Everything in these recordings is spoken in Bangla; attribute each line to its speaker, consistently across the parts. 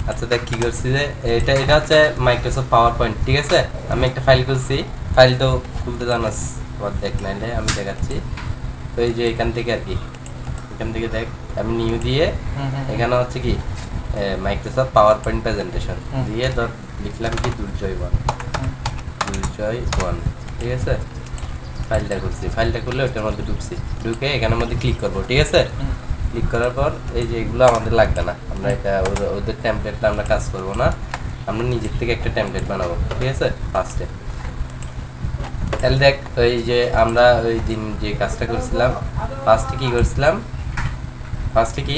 Speaker 1: আচ্ছা দেখ কি করছি যে এটা হচ্ছে মাইক্রোসফট পাওয়ার পয়েন্ট, ঠিক আছে। আমি একটা ফাইল করছি, ফাইল তো খুলতে জানাস, তোমার দেখ নাইলে আমি দেখাচ্ছি। তো এই যে এখান থেকে আর কি, এখান থেকে দেখ আমি নিউ দিয়ে এখানে হচ্ছে কি মাইক্রোসফট পাওয়ার পয়েন্ট প্রেজেন্টেশন দিয়ে ধর লিখলাম কি দুর্জয় 1, ঠিক আছে। ফাইলটা করছি, ফাইলটা করলে ওটার মধ্যে ঢুকে এখানের মধ্যে ক্লিক করবো, ঠিক আছে। ক্লিক করার পর এই যে এগুলো আমাদের লাগবে না, আমরা এটা ওদের টেমপ্লেটটা আমরা কাজ করবো না, আমরা নিজের থেকে একটা টেমপ্লেট বানাবো, ঠিক আছে। ফার্স্টে তাহলে দেখ ওই যে আমরা ওই দিন যে কাজটা করছিলাম, ফার্স্টে কি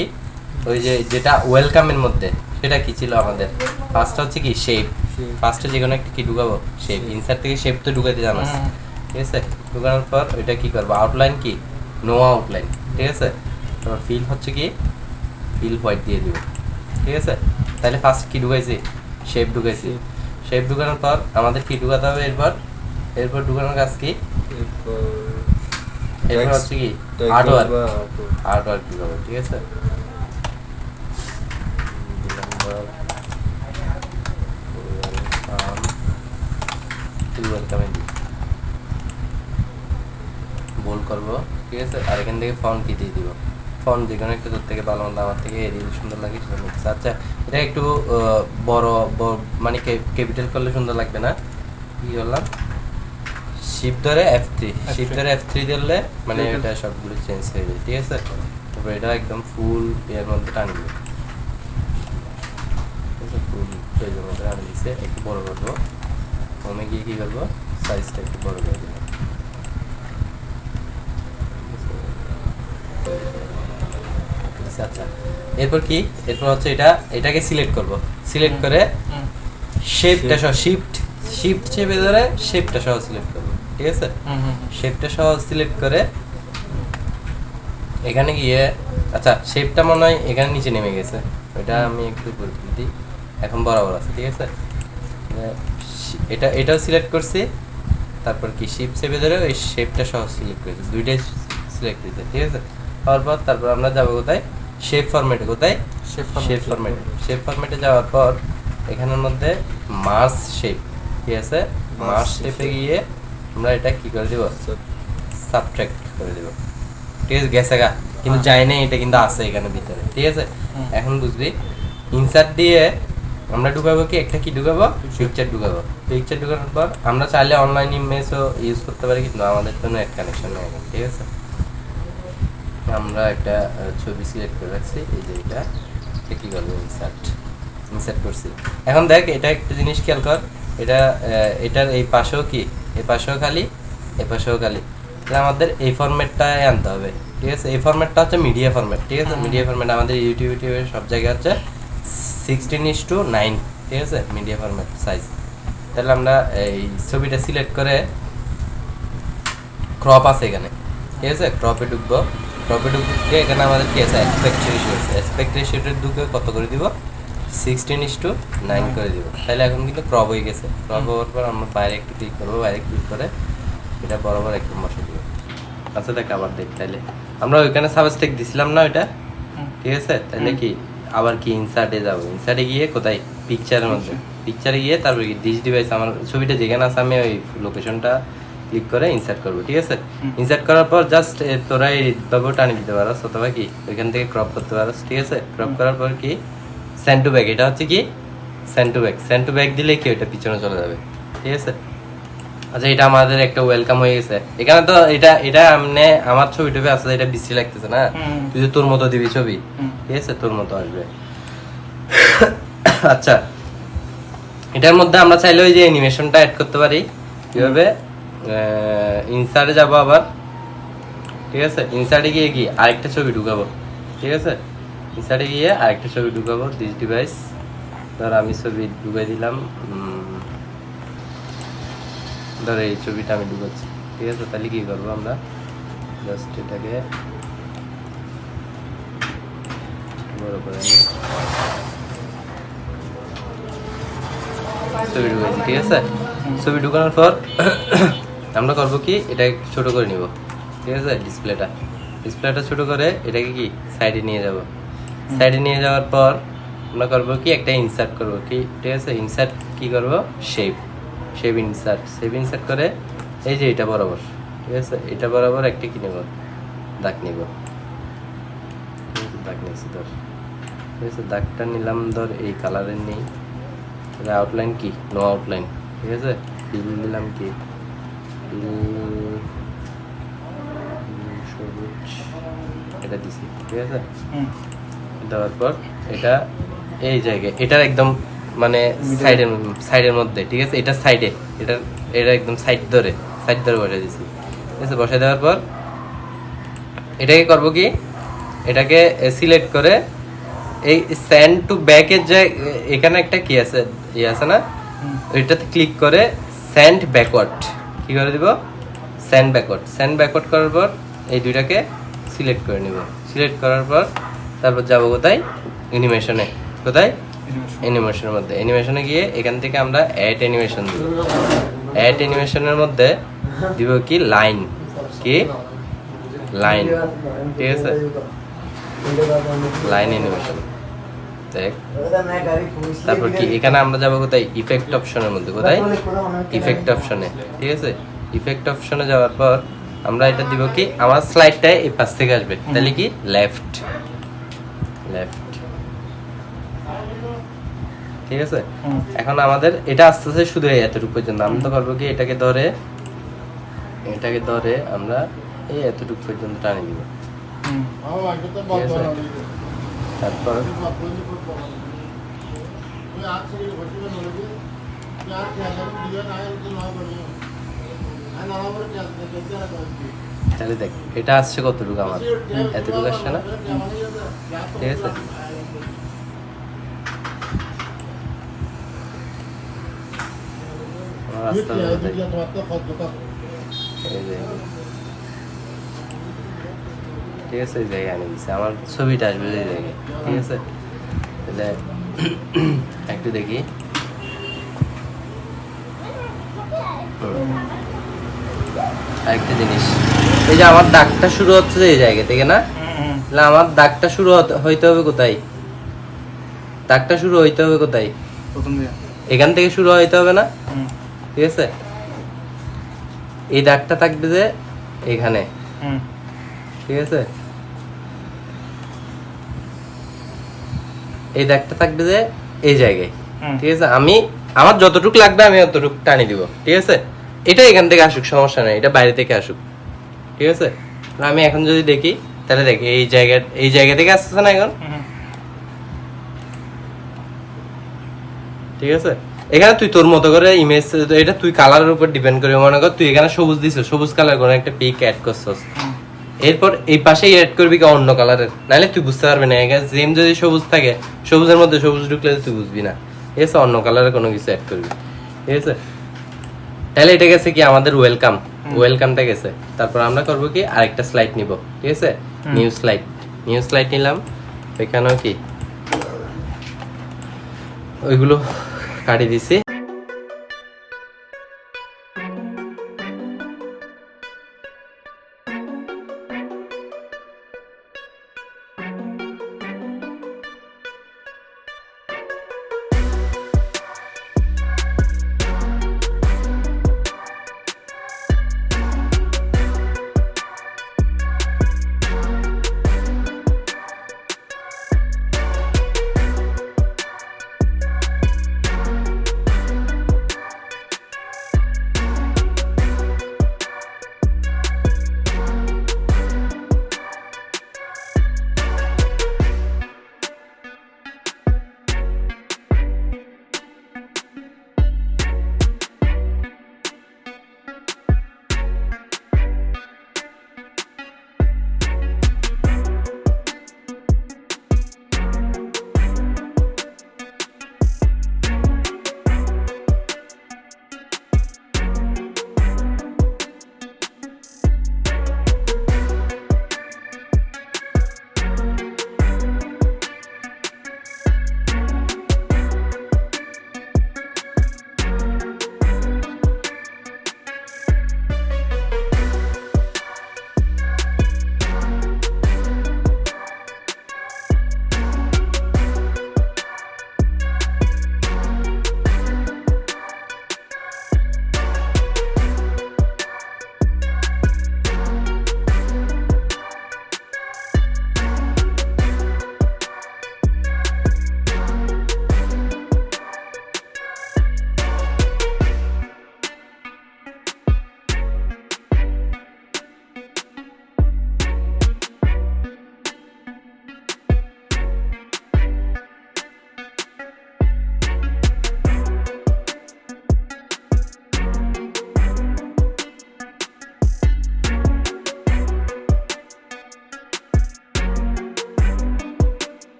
Speaker 1: ওই যে যেটা ওয়েলকামের মধ্যে সেটা কি ছিল আমাদের, ফার্স্টটা হচ্ছে কি শেপ। ফার্স্টে যে কোনো একটা কি ঢুকাবো, শেপ। ইনসার্ট থেকে শেপ তো ঢুকাতে জানাস, ঠিক আছে। ঢুকানোর পর ওইটা কি করবো, আউটলাইন কি নো আউটলাইন, ঠিক আছে। তারপর ফিল হচ্ছে কি ফিল হোয়াইট দিয়ে দিব, ঠিক আছে। তাহলে ফার্স্ট কি ঢুকাইছি, শেপ ঢুকাইছি। শেপ ঢুকানোর পর আমাদের কি ঢুকাতে হবে, এরপর ঢুকানোর কাজ কি, এরপর হচ্ছে কি আর্টওয়ার্ক ঢুকাবো, ঠিক আছে। বোল্ড করবো, ঠিক আছে। আর এখান থেকে ফন্ট কি দিয়ে দিব, ফন্ট যে কোনো একটা তোর থেকে ভালো মন্দ আমার থেকে এরিয়াল সুন্দর লাগে সেটা নিচ্ছি। আচ্ছা এটা একটু বড় মানে ক্যাপিটাল করলে সুন্দর লাগবে না, কি করলাম শিফট ধরে F3 দিলে মানে এটা সবগুলো চেঞ্জ হয়ে যায়, ঠিক আছে। তারপর এটা একদম ফুল এর মধ্যে টানি দিব, ফুল পেজের মধ্যে টানি দিচ্ছে। একটু বড় করবো, হোমে গিয়ে কি করবো, সাইজটা একটু বড় করে দিলাম। আচ্ছা এরপর হচ্ছে এটাকে সিলেক্ট করব, সিলেক্ট করে শেপটা সহ শিফট চেপে ধরে শেপটা সহ সিলেক্ট করব, ঠিক আছে। শেপটা সহ সিলেক্ট করে এখানে গিয়ে, আচ্ছা শেপটা মনে হয় এখানে নিচে নেমে গেছে, ওইটা আমি একটু করে দিই, এখন বরাবর আছে, ঠিক আছে। এটাও সিলেক্ট করছি, তারপর কি শিফট চেপে ধরে ওই শেপটা সহ সিলেক্ট করেছি, দুইটাই সিলেক্ট হয়েছে, ঠিক আছে। তারপর আমরা যাবো কোথায়, শেপ ফরম্যাটে। কোথায়, শেপ ফরম্যাটে যাওয়ার পর এখানের মধ্যে মার্জ শেপ, ঠিক আছে। মার্জ শেপে গিয়ে আমরা এটা কি করে দিব, সাবট্রাক্ট করে দিব, ঠিক আছে। গেছে গা কিন্তু যায় না, এটা কিন্তু আছে এখানে ভিতরে, ঠিক আছে। এখন বুঝবি ইনসার্ট দিয়ে আমরা ঢুকাবো কি, একটা কি ঢুকাবো, পিকচার ঢুকাবো। পিকচার ঢুকানোর পর আমরা চাইলে অনলাইন ইমেজও ইউজ করতে পারি, কিন্তু আমাদের জন্য নেট কানেকশন নেই এখন, ঠিক আছে। আমরা একটা ছবি সিলেক্ট করে রাখছি, এই যে এটা কি করবো, ইনসার্ট করছি। এখন দেখ এটা একটা জিনিস খেয়াল কর, এটার এই পাশেও কি, এই পাশেও খালি, এই পাশেও খালি, তাহলে আমাদের এই ফরম্যাটটাই আনতে হবে, ঠিক আছে। এই ফরম্যাটটা হচ্ছে মিডিয়া ফরম্যাট, ঠিক আছে। মিডিয়া ফরম্যাট আমাদের ইউটিউবের সব জায়গায় হচ্ছে 16:9, ঠিক আছে মিডিয়া ফরম্যাট সাইজ। তাহলে আমরা এই ছবিটা সিলেক্ট করে ক্রপ আছে এখানে, ঠিক আছে। ক্রপে ঢুকে এখানে আমাদের কি আছে, অ্যাসপেক্ট রেশিওটা ঢুকে কত করে দিব, 16:9 করে দিব। তাহলে এখন কিন্তু ক্রপ হয়ে গেছে। ক্রপ হওয়ার পর আমরা বাইরে একটু ক্লিক করবো, বাইরে ক্লিক করে এটা বরাবর একটু বসে দিব। আচ্ছা দেখ আবার দেখ, তাহলে আমরা ওইখানে সাবস্টেক দিছিলাম না ওইটা, ঠিক আছে। তাহলে কি আবার কি ইনসার্টে যাবো, ইনসার্টে গিয়ে কোথায়, পিকচারের মধ্যে, পিকচারে গিয়ে তারপর কি দিস ডিভাইস, আমার ছবিটা যেখানে আছে আমি ওই লোকেশনটা ক্লিক করে ইনসার্ট করবো, ঠিক আছে। ইনসার্ট করার পর জাস্ট তোরা এইভাবে টানি দিতে পারস, অথবা কি ওইখান থেকে ক্রপ করতে পারস, ঠিক আছে। ক্রপ করার পর কি সেন্ড টু ব্যাক, এটা হচ্ছে কি সেন্ড টু ব্যাক দিলে কি ওইটা পিছনে চলে যাবে, ঠিক আছে। আচ্ছা এটা আমাদের একটা ওয়েলকাম হয়ে গেছে। এখানে তো এটা এমনি আমার ছবি টবি আছে, এটা বিশ্রী লাগতেছে না, তুই তোর মতো দিবি ছবি, ঠিক আছে, তোর মতো আসবে। আচ্ছা এটার মধ্যে আমরা চাইলে ওই যে অ্যানিমেশনটা অ্যাড করতে পারি, কিভাবে, ইনসার্টে যাবো আবার, ঠিক আছে। ইনসার্টে গিয়ে কি আরেকটা ছবি ঢুকাবো, ঠিক আছে। ইনসার্টে গিয়ে আরেকটা ছবি ঢুকাবো, দিস ডিভাইস, ধর আমি ছবি ঢুকাই দিলাম, ধর এই ছবিটা আমি ঢুকাচ্ছি, ঠিক আছে। তাহলে কি করবো আমরা, জাস্ট এটাকে বড় করে নিই, ছবি ঢুকাইছি, ঠিক আছে। ছবি ঢুকানোর পর আমরা করবো কি, এটা ছোট করে নিব, ঠিক আছে। ডিসপ্লেটা ছোট করে এটাকে কি সাইডে নিয়ে যাব। সাইডে নিয়ে যাওয়ার পর আমরা করবো কি একটা ইনসার্ট করবো কি, ঠিক আছে? ইনসার্ট কি করব, শেপ ইনসার্ট, করে এই যে এটা বরাবর, ঠিক আছে? এটা বরাবর একটা কি নেব, দাগ নিব, দাগ নিয়েছি ধর, ঠিক আছে? দাগটা নিলাম ধর এই কালারের নেই, আউটলাইন কি, নো আউটলাইন, ঠিক আছে? ফিল দিলাম কি, সবুজ, এটা দিছি, ঠিক আছে? দেওয়ার পর এটা এই জায়গায়, এটার একদম মানে সাইডের মধ্যে, ঠিক আছে? এটা সাইডে, এটা একদম সাইড ধরে বসাই দিছি, ঠিক আছে? বসাই দেওয়ার পর এটাকে করব কি, এটাকে সিলেক্ট করে এই সেন্ড টু ব্যাকের যে এখানে একটা কি আছে, আছে না, ওইটাতে ক্লিক করে সেন্ড ব্যাকওয়ার্ড কি করে দিব, সেন্ড ব্যাকওয়ার্ড করার পর এই দুইটাকে সিলেক্ট করে নিব। সিলেক্ট করার পর তারপর যাব কোথায়, অ্যানিমেশনে। কোথায়, অ্যানিমেশনের মধ্যে। অ্যানিমেশনে গিয়ে এখান থেকে আমরা অ্যাড অ্যানিমেশন দিব। অ্যাড অ্যানিমেশনের মধ্যে দিব কি, লাইন, কি লাইন, ঠিক আছে? লাইন অ্যানিমেশন দেখ। তারপর কি এখানে আমরা যাব কোথায়, ইফেক্ট অপশনের মধ্যে। কোথায়, ইফেক্ট অপশনে, ঠিক আছে? ইফেক্ট অপশনে যাওয়ার পর আমরা এটা দিব কি, আমার স্লাইডটা এই পাশ থেকে আসবে, তাহলে কি লেফট, ঠিক আছে? এখন আমাদের এটা আস্তে আস্তে শুধু এতটুকু পর্যন্ত আমরা পারবো কি, এটাকে ধরে আমরা এই এতটুকু পর্যন্ত টানে দিব, ঠিক আছে? তারপর তাহলে দেখ এটা আসছে কতটুকু, আমার এতটুকু আসছে না, ঠিক আছে? ঠিক আছে, এই জায়গায় আনি দিচ্ছে, আমার ছবিটা আসবে এই জায়গায়, ঠিক আছে? তাহলে একটু দেখি, আরেকটা জিনিস, এই যে আমার দাগটা শুরু হচ্ছে এই জায়গা থেকে না, তাহলে আমার দাগটা শুরু হইতে হবে কোথায়, দাগটা শুরু হইতে হবে কোথায়, এখান থেকে শুরু হইতে হবে না, ঠিক আছে? এই দাগটা থাকবে যে এখানে, ঠিক আছে? এই দাগটা থাকবে যে এই জায়গায়, ঠিক আছে? আমি আমার যতটুকু লাগবে আমি ততটুকু টানি দিব, ঠিক আছে? এটা এখান থেকে আসুক, সমস্যা নাই, এটা বাইরে থেকে আসুক, ঠিক আছে? আমি এখন যদি দেখি, তাহলে দেখি এই জায়গা থেকে আসতেছে না এখন, ঠিক আছে? এখানে তুই তোর মতো করে ইমেজ, এটা তুই কালারের উপর ডিপেন্ড করে, মনে কর তুই এখানে সবুজ দিছিস, সবুজ কালার করে একটা পিক অ্যাড করছস, এরপর এই পাশেই অ্যাড করবি কি অন্য কালারের, নাহলে তুই বুঝতে পারবি না। এখানে সেম যদি সবুজ থাকে, সবুজের মধ্যে সবুজ ঢুকলে তুই বুঝবি না, ঠিক আছে? অন্য কালারের কোনো কিছু অ্যাড করবি, ঠিক আছে? তাহলে এটা গেছে কি আমাদের ওয়েলকামটা গেছে। তারপর আমরা করবো কি, আরেকটা স্লাইড নিব, ঠিক আছে? নিউ স্লাইড নিলাম, এখানেও কি ওইগুলো কাটিয়ে দিছি।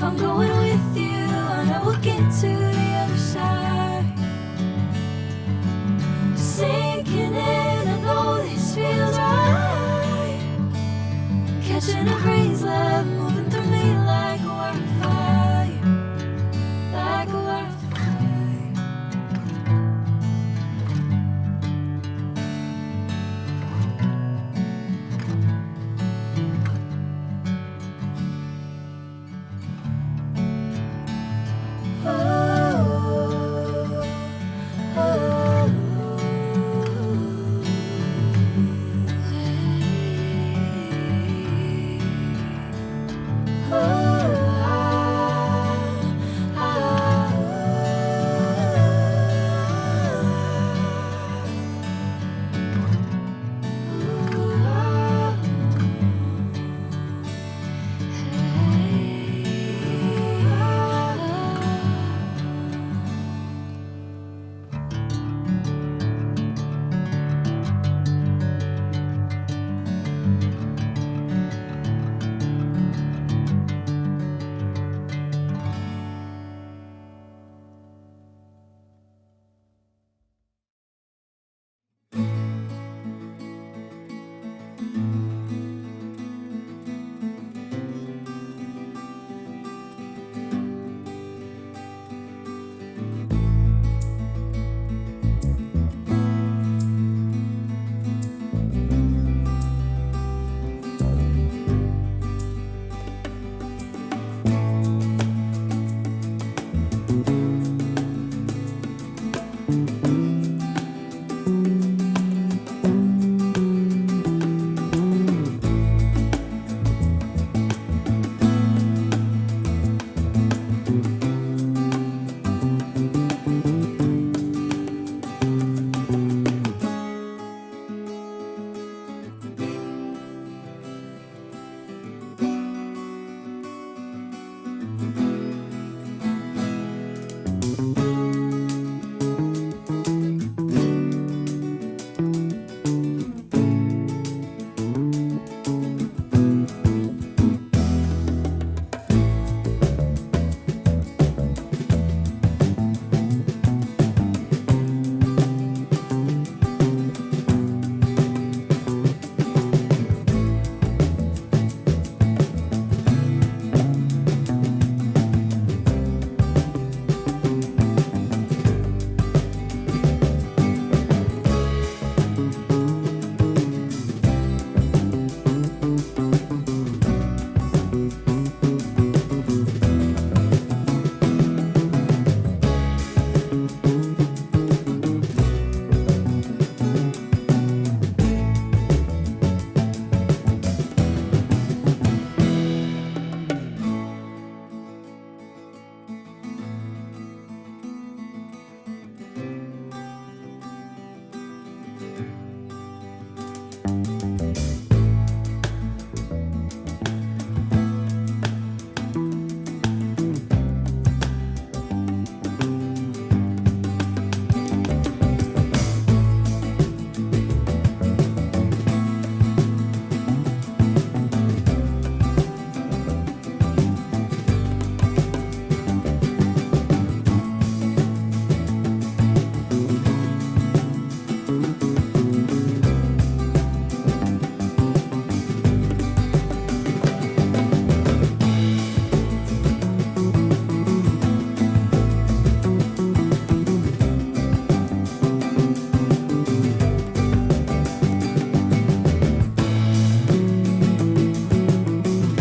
Speaker 2: I'm going with you, I know we'll get to the other side. Sinking in, I know this feels right. Catching a breeze